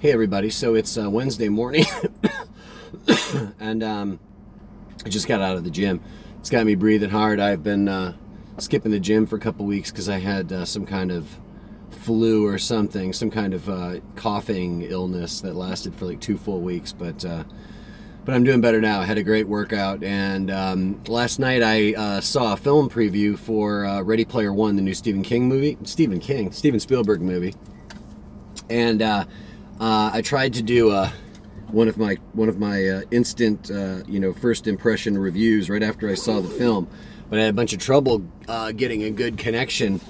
Hey everybody, so it's Wednesday morning and I just got out of the gym. It's got me breathing hard. I've been skipping the gym for a couple weeks because I had some kind of flu or something, some kind of coughing illness that lasted for like 2 full weeks, but I'm doing better now. I had a great workout, and last night I saw a film preview for Ready Player One, the new Stephen Spielberg movie, and I tried to do one of my instant first impression reviews right after I saw the film, but I had a bunch of trouble getting a good connection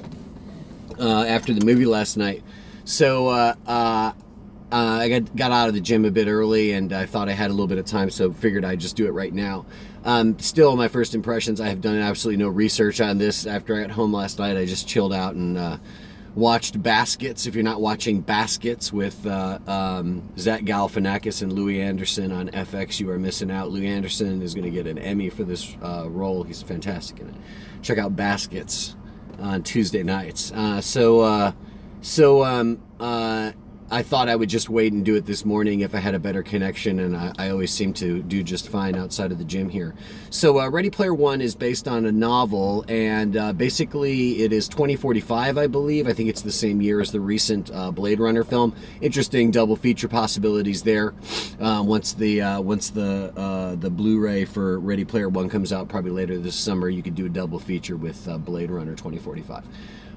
after the movie last night. So I got out of the gym a bit early, and I thought I had a little bit of time, so figured I'd just do it right now. Still, my first impressions, I have done absolutely no research on this. After I got home last night, I just chilled out and watched Baskets. If you're not watching Baskets with Zach Galifianakis and Louis Anderson on FX, you are missing out. Louis Anderson is going to get an Emmy for this role. He's fantastic in it. Check out Baskets on Tuesday nights. I thought I would just wait and do it this morning if I had a better connection, and I always seem to do just fine outside of the gym here. So Ready Player One is based on a novel, and basically it is 2045, I believe. I think it's the same year as the recent Blade Runner film. Interesting double feature possibilities there. Once the Blu-ray for Ready Player One comes out, probably later this summer, you could do a double feature with Blade Runner 2045.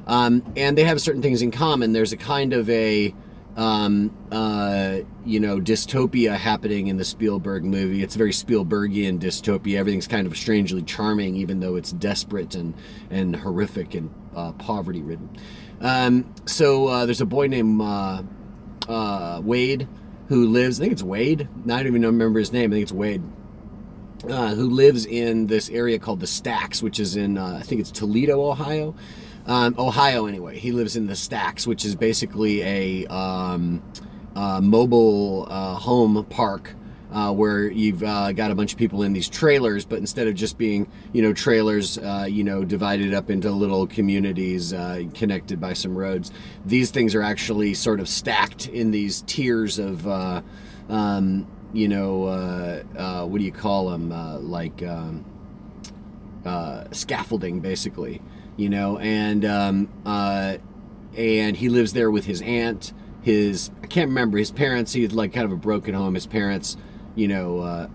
And they have certain things in common. There's a kind of a dystopia happening in the Spielberg movie. It's a very Spielbergian dystopia. Everything's kind of strangely charming, even though it's desperate and horrific and poverty-ridden. So there's a boy named Wade who lives, I think it's Wade, I don't even remember his name, I think it's Wade, who lives in this area called the Stacks, which is in, I think it's Toledo, Ohio. Ohio, anyway. He lives in the Stacks, which is basically a mobile home park where you've got a bunch of people in these trailers, but instead of just being, trailers, divided up into little communities connected by some roads, these things are actually sort of stacked in these tiers of, what do you call them? Scaffolding, basically. And he lives there with his aunt, I can't remember, his parents. He had like kind of a broken home. His parents, weren't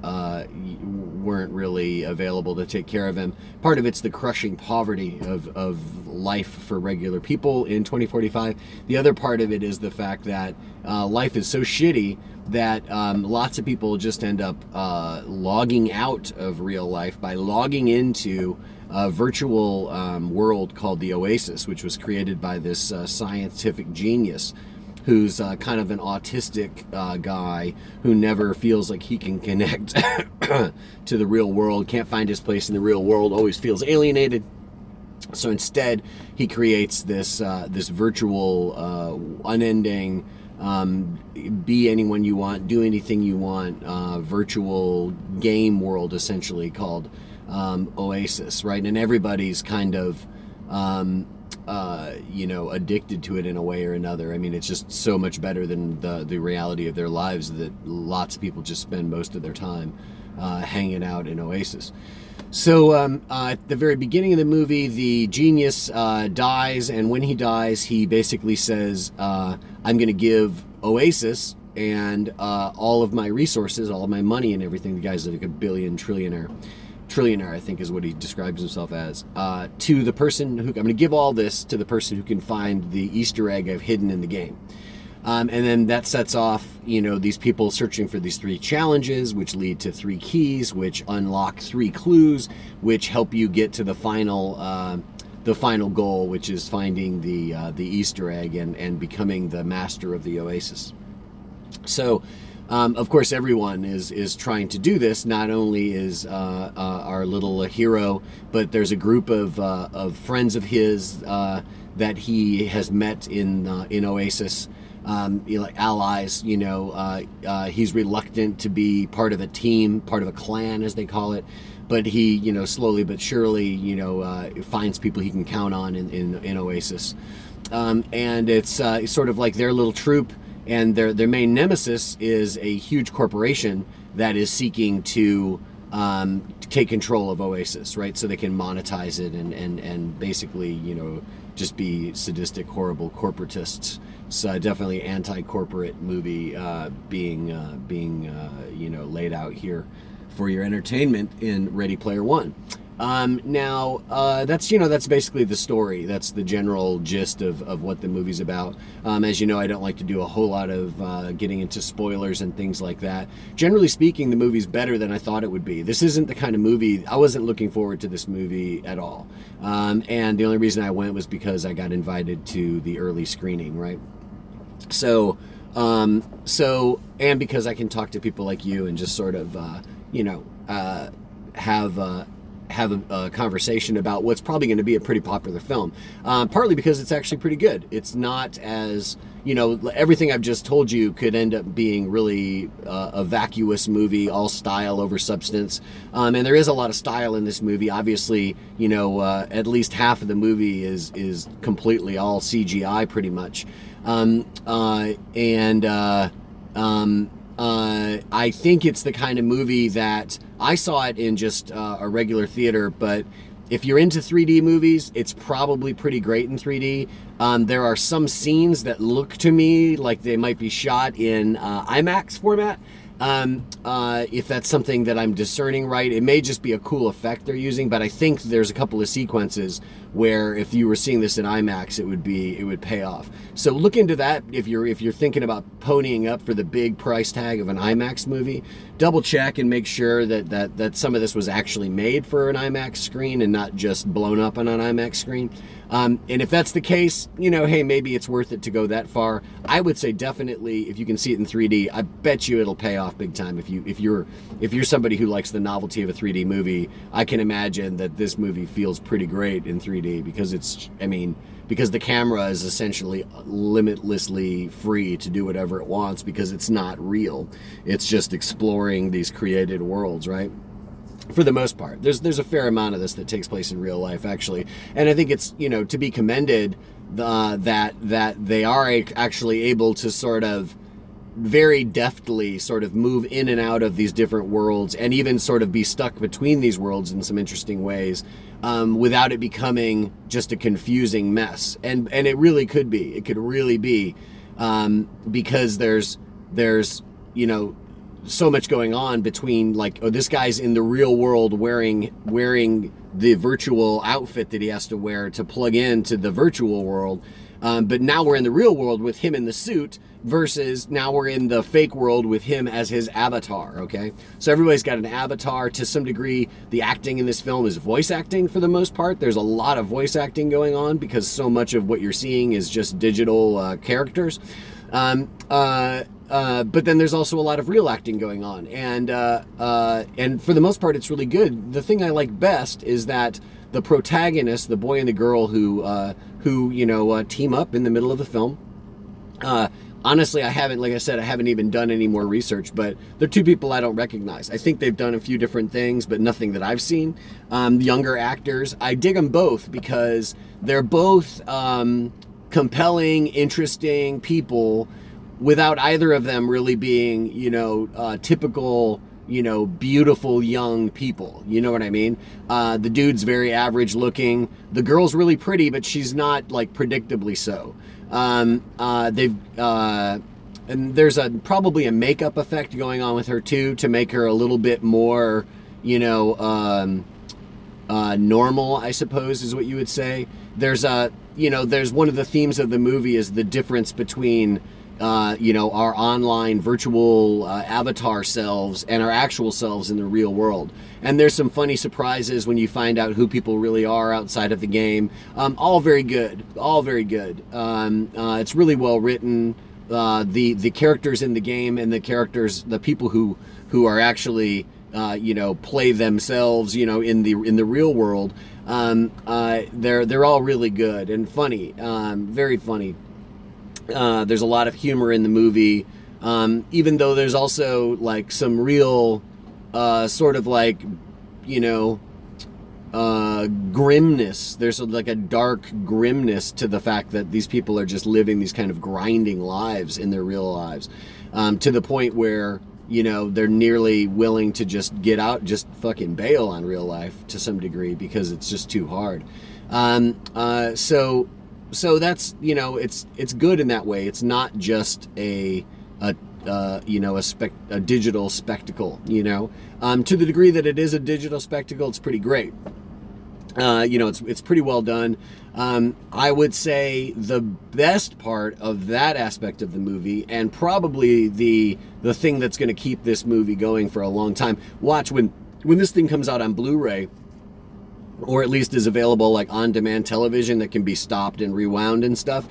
really available to take care of him. Part of it's the crushing poverty of life for regular people in 2045. The other part of it is the fact that life is so shitty that lots of people just end up logging out of real life by logging into a virtual world called the Oasis, which was created by this scientific genius who's kind of an autistic guy who never feels like he can connect to the real world, can't find his place in the real world, always feels alienated. So instead, he creates this virtual, unending, be anyone you want, do anything you want, virtual game world, essentially, called Oasis, right? And everybody's kind of addicted to it in a way or another. I mean, it's just so much better than the reality of their lives that lots of people just spend most of their time hanging out in Oasis. So at the very beginning of the movie, the genius dies, and when he dies, he basically says, I'm going to give Oasis and all of my resources, all of my money and everything. The guy's like a trillionaire, I think is what he describes himself as, to the person who, I'm going to give all this to the person who can find the Easter egg I've hidden in the game. And then that sets off, these people searching for these 3 challenges, which lead to 3 keys, which unlock 3 clues, which help you get to the final goal, which is finding the Easter egg and becoming the master of the Oasis. So, of course, everyone is trying to do this. Not only is our little hero, but there's a group of friends of his that he has met in Oasis, like allies. He's reluctant to be part of a team, part of a clan, as they call it. But he, slowly but surely, finds people he can count on in Oasis. And it's sort of like their little troop and their main nemesis is a huge corporation that is seeking to take control of Oasis, right? So they can monetize it and basically, you know, just be sadistic, horrible corporatists. So definitely anti-corporate movie being you know, laid out here for your entertainment in Ready Player One. Now, that's, you know, that's basically the story. That's the general gist of what the movie's about. As you know, I don't like to do a whole lot of getting into spoilers and things like that. Generally speaking, the movie's better than I thought it would be. This isn't the kind of movie, I wasn't looking forward to this movie at all. And the only reason I went was because I got invited to the early screening, right? So, and because I can talk to people like you and just sort of, you know, have a conversation about what's probably going to be a pretty popular film, partly because it's actually pretty good. It's not as, you know, everything I've just told you could end up being really a vacuous movie, all style over substance. And there is a lot of style in this movie. Obviously, you know, at least half of the movie is completely all CGI pretty much. I think it's the kind of movie that I saw it in just a regular theater, but if you're into 3D movies, it's probably pretty great in 3D. There are some scenes that look to me like they might be shot in IMAX format. If that's something that I'm discerning right, it may just be a cool effect they're using, but I think there's a couple of sequences where if you were seeing this in IMAX, it would pay off. So look into that if you're thinking about ponying up for the big price tag of an IMAX movie. Double check and make sure that some of this was actually made for an IMAX screen and not just blown up on an IMAX screen. And if that's the case, you know, hey, maybe it's worth it to go that far. I would say definitely if you can see it in 3D, I bet you it'll pay off big time. If you're somebody who likes the novelty of a 3D movie, I can imagine that this movie feels pretty great in 3D because because the camera is essentially limitlessly free to do whatever it wants because it's not real. It's just exploring these created worlds, right? For the most part, there's a fair amount of this that takes place in real life, actually, and I think it's, you know, to be commended that they are actually able to sort of very deftly sort of move in and out of these different worlds and even sort of be stuck between these worlds in some interesting ways, without it becoming just a confusing mess. And it really could be. It could really be, because there's you know, so much going on between, like, oh, this guy's in the real world wearing the virtual outfit that he has to wear to plug into the virtual world, but now we're in the real world with him in the suit versus now we're in the fake world with him as his avatar. Okay, so everybody's got an avatar to some degree. The acting in this film is voice acting for the most part. There's a lot of voice acting going on because so much of what you're seeing is just digital characters. But then there's also a lot of real acting going on, and for the most part, it's really good. The thing I like best is that the protagonists, the boy and the girl who you know team up in the middle of the film. Honestly, I haven't even done any more research, but they're two people I don't recognize. I think they've done a few different things, but nothing that I've seen. Younger actors, I dig them both because they're both compelling, interesting people, without either of them really being, you know, typical, you know, beautiful young people. You know what I mean? The dude's very average looking. The girl's really pretty, but she's not, like, predictably so. And there's probably a makeup effect going on with her too to make her a little bit more, you know, normal, I suppose is what you would say. There's one of the themes of the movie is the difference between you know, our online virtual avatar selves and our actual selves in the real world. And there's some funny surprises when you find out who people really are outside of the game. All very good. All very good. It's really well written. The characters in the game and the people who are actually you know, play themselves, you know, in the real world. They're all really good and funny. Very funny. There's a lot of humor in the movie, even though there's also, like, some real sort of, like, you know, grimness. There's like a dark grimness to the fact that these people are just living these kind of grinding lives in their real lives, to the point where, you know, they're nearly willing to just get out, just fucking bail on real life to some degree because it's just too hard. So that's, you know, it's good in that way. It's not just a digital spectacle, you know. To the degree that it is a digital spectacle, it's pretty great. You know, it's pretty well done. I would say the best part of that aspect of the movie, and probably the thing that's going to keep this movie going for a long time. Watch when this thing comes out on Blu-ray, or at least is available like on-demand television that can be stopped and rewound and stuff.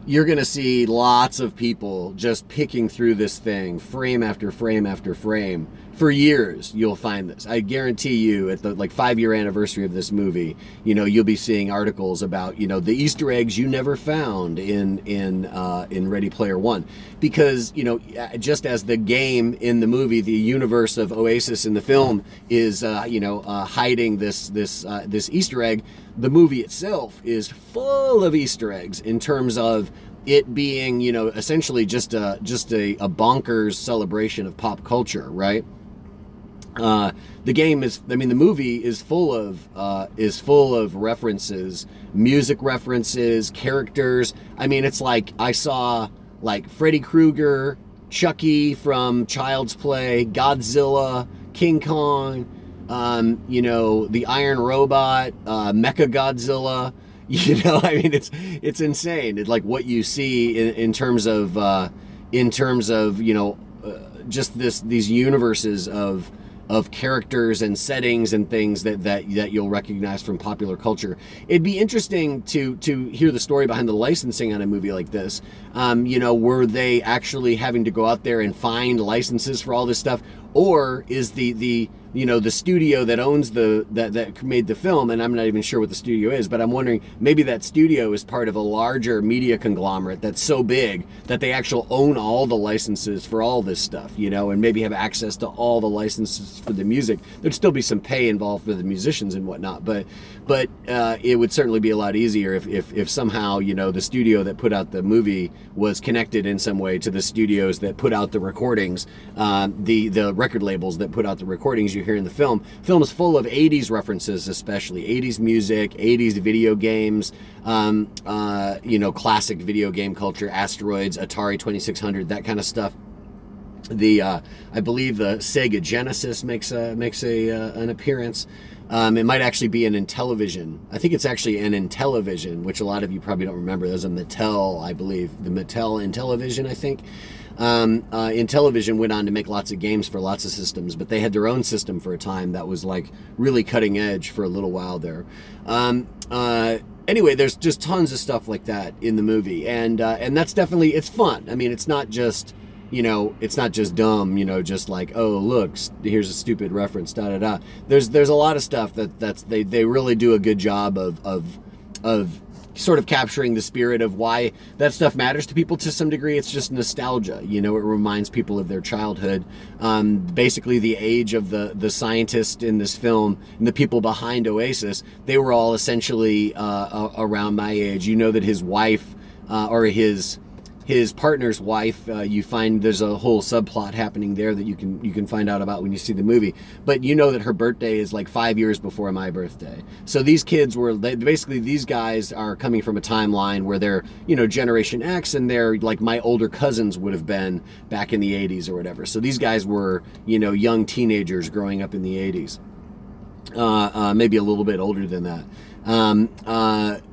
You're going to see lots of people just picking through this thing frame after frame after frame. For years, you'll find this. I guarantee you, at the 5-year anniversary of this movie, you know, you'll be seeing articles about, you know, the Easter eggs you never found in Ready Player One, because, you know, just as the game in the movie, the universe of Oasis in the film is, hiding this Easter egg, the movie itself is full of Easter eggs in terms of it being, you know, essentially just a bonkers celebration of pop culture, right? The game is, I mean, the movie is full of references, music references, characters. I mean, it's like I saw like Freddy Krueger, Chucky from Child's Play, Godzilla, King Kong, you know, the Iron Robot, Mecha Godzilla. You know, I mean, it's insane. It's like what you see in terms of you know, just these universes of characters and settings and things that you'll recognize from popular culture. It'd be interesting to hear the story behind the licensing on a movie like this. You know, were they actually having to go out there and find licenses for all this stuff, or is the you know, the studio that owns that made the film, and I'm not even sure what the studio is, but I'm wondering, maybe that studio is part of a larger media conglomerate that's so big that they actually own all the licenses for all this stuff, you know, and maybe have access to all the licenses for the music. There'd still be some pay involved for the musicians and whatnot, but it would certainly be a lot easier if somehow, you know, the studio that put out the movie was connected in some way to the studios that put out the recordings, the record labels that put out the recordings you hear in the film. Film is full of 80s references, especially 80s music, 80s video games, you know, classic video game culture, Asteroids, Atari 2600, that kind of stuff. I believe the Sega Genesis makes an appearance. It might actually be an Intellivision. I think it's actually an Intellivision, which a lot of you probably don't remember. There's a Mattel, I believe, the Mattel Intellivision, I think. Intellivision went on to make lots of games for lots of systems, but they had their own system for a time that was like really cutting edge for a little while there. Anyway, there's just tons of stuff like that in the movie, and that's definitely, it's fun. I mean, it's not just, you know, it's not just dumb, you know, just like, oh, look, here's a stupid reference, da-da-da. There's a lot of stuff they really do a good job of sort of capturing the spirit of why that stuff matters to people to some degree. It's just nostalgia, you know, it reminds people of their childhood. Basically, the age of the scientist in this film and the people behind Oasis, they were all essentially around my age. You know that his wife, or his partner's wife, you find there's a whole subplot happening there that you can find out about when you see the movie. But you know that her birthday is like 5 years before my birthday. So these kids basically these guys are coming from a timeline where they're, you know, Generation X, and they're like my older cousins would have been back in the 80s or whatever. So these guys were, you know, young teenagers growing up in the 80s. Maybe a little bit older than that.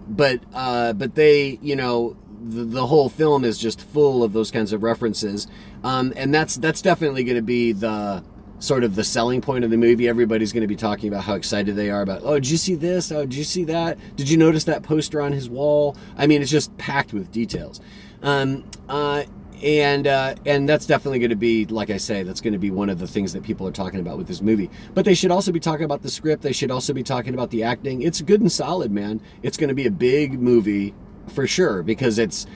But they, you know, the whole film is just full of those kinds of references, and that's definitely going to be the sort of the selling point of the movie. Everybody's going to be talking about how excited they are about, oh, did you see this? Oh, did you see that? Did you notice that poster on his wall? I mean, it's just packed with details, and that's definitely going to be, like I say, that's going to be one of the things that people are talking about with this movie. But they should also be talking about the script. They should also be talking about the acting. It's good and solid, man. It's going to be a big movie. for sure, because it's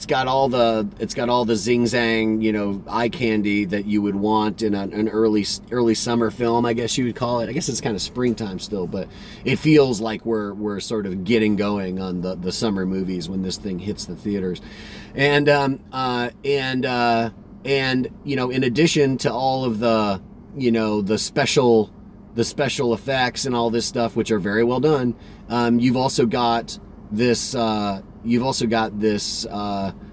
got all the zing zang, you know, eye candy that you would want in an early summer film, I guess you would call it. I guess it's kind of springtime still, but it feels like we're sort of getting going on the summer movies when this thing hits the theaters. And you know, in addition to all of the, you know, the special effects and all this stuff, which are very well done, you've also got this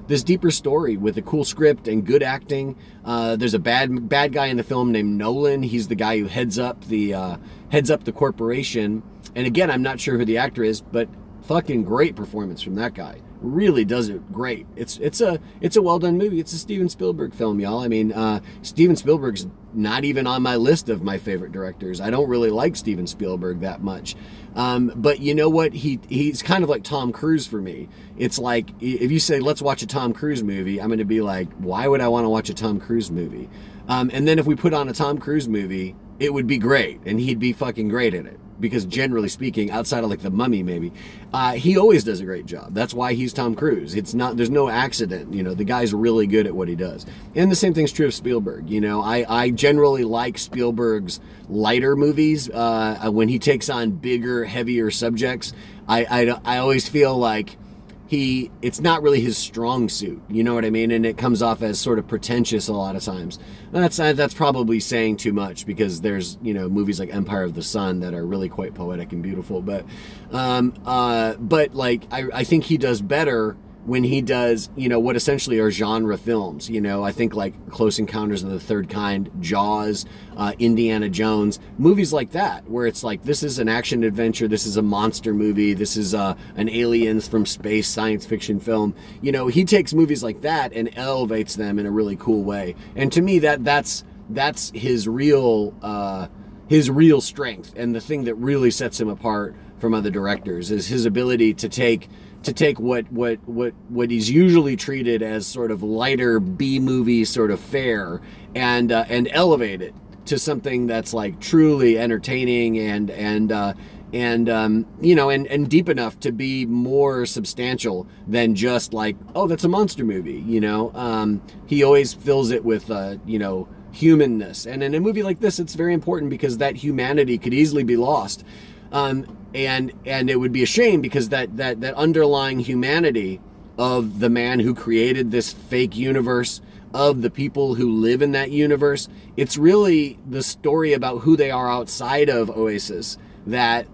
this deeper story with a cool script and good acting. There's a bad guy in the film named Nolan. He's the guy who heads up the corporation. And again, I'm not sure who the actor is, but fucking great performance from that guy. Really does it great. It's a well done movie. It's a Steven Spielberg film, y'all. I mean, Steven Spielberg's not even on my list of my favorite directors. I don't really like Steven Spielberg that much. But you know what? He's kind of like Tom Cruise for me. It's like, if you say, let's watch a Tom Cruise movie, I'm going to be like, why would I want to watch a Tom Cruise movie? And then if we put on a Tom Cruise movie, it would be great, and he'd be fucking great in it. Because generally speaking, outside of like The Mummy maybe, he always does a great job. That's why he's Tom Cruise. There's no accident. You know, the guy's really good at what he does. And the same thing's true of Spielberg. You know, I generally like Spielberg's lighter movies. When he takes on bigger, heavier subjects, I always feel like it's not really his strong suit, you know what I mean? And it comes off as sort of pretentious a lot of times. That's probably saying too much, because there's, you know, movies like Empire of the Sun that are really quite poetic and beautiful. But like, I think he does better when he does, you know, what essentially are genre films. You know, I think like Close Encounters of the Third Kind, Jaws, Indiana Jones, movies like that, where it's like, this is an action adventure, this is a monster movie, this is an aliens from space science fiction film. You know, he takes movies like that and elevates them in a really cool way. And to me, that's his real strength, and the thing that really sets him apart from other directors is his ability to take what is usually treated as sort of lighter B-movie sort of fare and elevate it to something that's like truly entertaining and you know, and deep enough to be more substantial than just like, oh, that's a monster movie. You know, he always fills it with you know, humanness, and in a movie like this, it's very important because that humanity could easily be lost. And it would be a shame, because that underlying humanity of the man who created this fake universe, of the people who live in that universe, it's really the story about who they are outside of Oasis that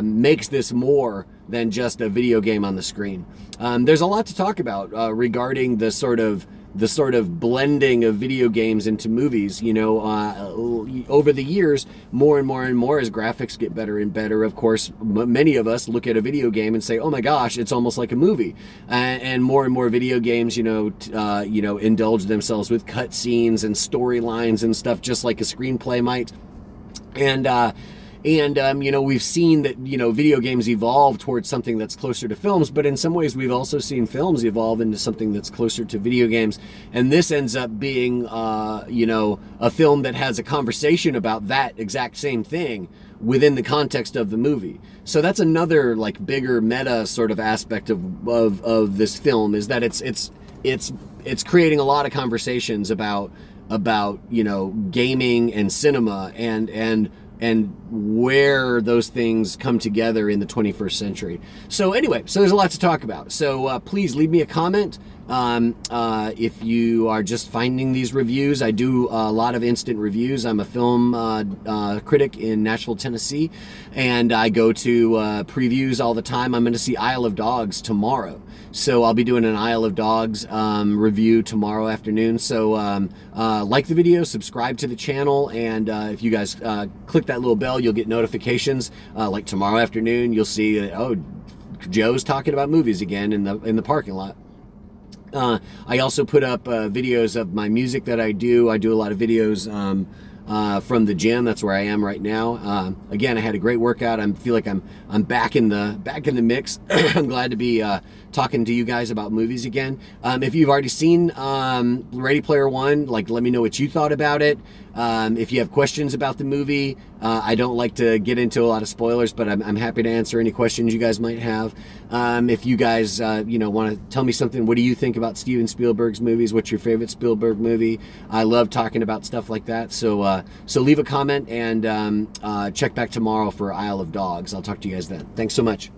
makes this more than just a video game on the screen. There's a lot to talk about regarding the sort of blending of video games into movies. You know, over the years, more and more as graphics get better and better, of course, many of us look at a video game and say, oh my gosh, it's almost like a movie. And more video games, you know, indulge themselves with cutscenes and storylines and stuff, just like a screenplay might. And you know, we've seen that, you know, video games evolve towards something that's closer to films, but in some ways we've also seen films evolve into something that's closer to video games. And this ends up being, you know, a film that has a conversation about that exact same thing within the context of the movie. So that's another like bigger meta sort of aspect of this film, is that it's creating a lot of conversations about, you know, gaming and cinema and where those things come together in the 21st century. So anyway, so there's a lot to talk about. So please leave me a comment. If you are just finding these reviews, I do a lot of instant reviews. I'm a film critic in Nashville, Tennessee, and I go to previews all the time. I'm going to see Isle of Dogs tomorrow. So I'll be doing an Isle of Dogs review tomorrow afternoon. So like the video, subscribe to the channel, and if you guys click that little bell, you'll get notifications. Like tomorrow afternoon, you'll see, oh, Joe's talking about movies again in the parking lot. I also put up videos of my music that I do. I do a lot of videos from the gym. That's where I am right now. Again, I had a great workout. I feel like I'm back in the mix. I'm glad to be talking to you guys about movies again. If you've already seen Ready Player One, like, let me know what you thought about it. If you have questions about the movie, I don't like to get into a lot of spoilers, but I'm happy to answer any questions you guys might have. If you guys, want to tell me something, what do you think about Steven Spielberg's movies? What's your favorite Spielberg movie? I love talking about stuff like that. So leave a comment and check back tomorrow for Isle of Dogs. I'll talk to you guys then. Thanks so much.